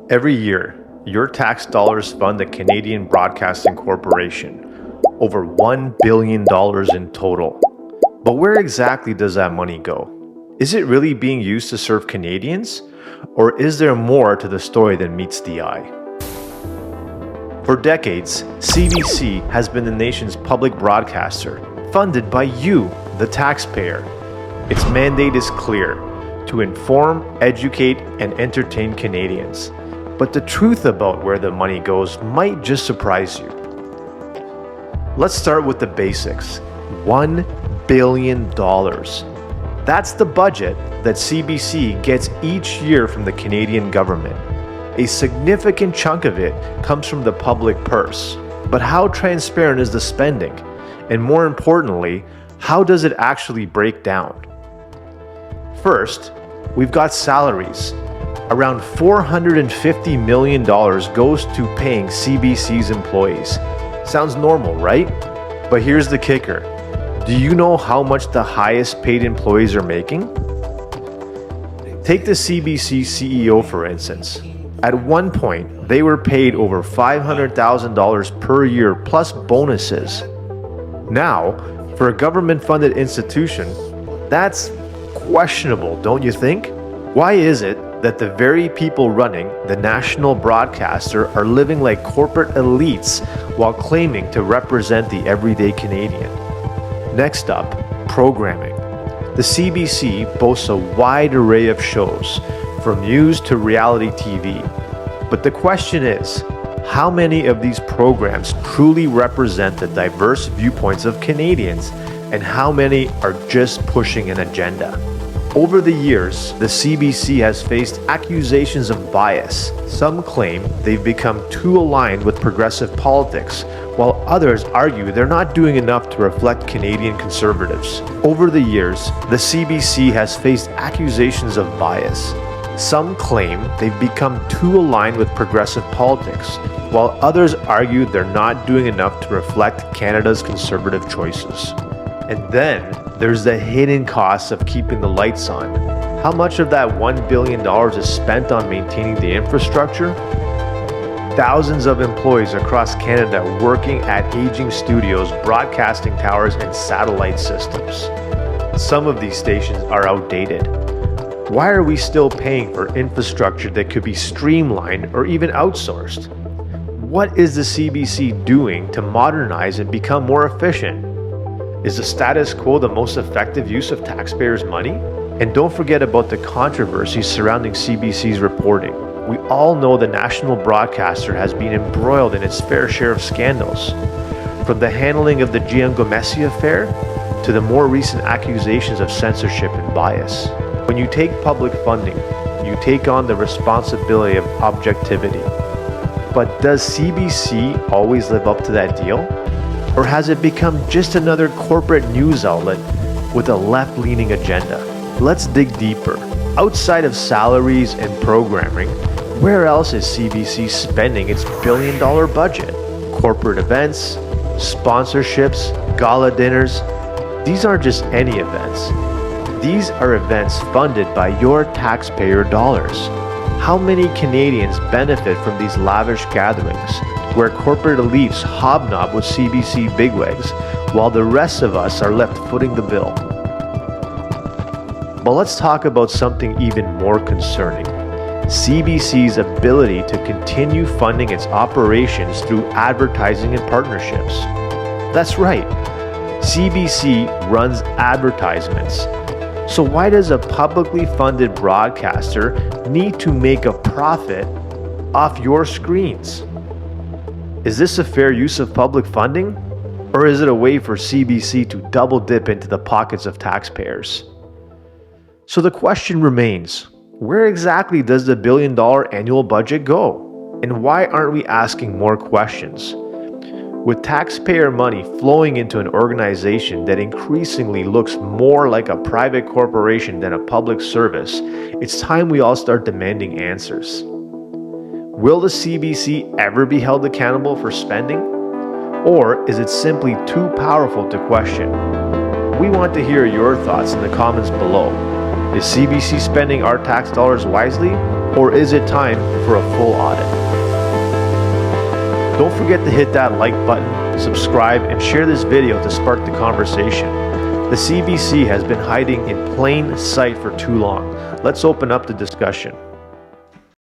Every year, your tax dollars fund the Canadian Broadcasting Corporation, over $1 billion in total. But where exactly does that money go? Is it really being used to serve Canadians? Or is there more to the story than meets the eye? For decades, CBC has been the nation's public broadcaster, funded by you, the taxpayer. Its mandate is clear: to inform, educate, and entertain Canadians. But the truth about where the money goes might just surprise you. Let's start with the basics. $1 billion. That's the budget that CBC gets each year from the Canadian government. A significant chunk of it comes from the public purse. But how transparent is the spending? And more importantly, how does it actually break down? First, we've got salaries. Around $450 million goes to paying CBC's employees. Sounds normal, right? But here's the kicker. Do you know how much the highest paid employees are making? Take the CBC CEO, for instance. At one point, they were paid over $500,000 per year plus bonuses. Now, for a government-funded institution, that's questionable, don't you think? Why is it that the very people running the national broadcaster are living like corporate elites while claiming to represent the everyday Canadian? Next up, programming. The CBC boasts a wide array of shows, from news to reality TV. But the question is, how many of these programs truly represent the diverse viewpoints of Canadians, and how many are just pushing an agenda? Over the years, the CBC has faced accusations of bias. Some claim they've become too aligned with progressive politics, while others argue they're not doing enough to reflect Canadian conservatives. Over the years, the CBC has faced accusations of bias. Some claim they've become too aligned with progressive politics, while others argue they're not doing enough to reflect Canada's conservative choices. And then there's the hidden costs of keeping the lights on. How much of that $1 billion is spent on maintaining the infrastructure? Thousands of employees across Canada working at aging studios, broadcasting towers, and satellite systems. Some of these stations are outdated. Why are we still paying for infrastructure that could be streamlined or even outsourced? What is the CBC doing to modernize and become more efficient? Is the status quo the most effective use of taxpayers' money? And don't forget about the controversies surrounding CBC's reporting. We all know the national broadcaster has been embroiled in its fair share of scandals. From the handling of the Giangomessi affair to the more recent accusations of censorship and bias. When you take public funding, you take on the responsibility of objectivity. But does CBC always live up to that deal? Or has it become just another corporate news outlet with a left-leaning agenda? Let's dig deeper. Outside of salaries and programming, where else is CBC spending its billion-dollar budget? Corporate events, sponsorships, gala dinners. These aren't just any events. These are events funded by your taxpayer dollars. How many Canadians benefit from these lavish gatherings, where corporate elites hobnob with CBC bigwigs, while the rest of us are left footing the bill? But let's talk about something even more concerning: CBC's ability to continue funding its operations through advertising and partnerships. That's right, CBC runs advertisements. So why does a publicly funded broadcaster need to make a profit off your screens? Is this a fair use of public funding? Or is it a way for CBC to double dip into the pockets of taxpayers? So the question remains, where exactly does the billion-dollar annual budget go? And why aren't we asking more questions? With taxpayer money flowing into an organization that increasingly looks more like a private corporation than a public service, it's time we all start demanding answers. Will the CBC ever be held accountable for spending? Or is it simply too powerful to question? We want to hear your thoughts in the comments below. Is CBC spending our tax dollars wisely, or is it time for a full audit? Don't forget to hit that like button, subscribe, and share this video to spark the conversation. The CBC has been hiding in plain sight for too long. Let's open up the discussion.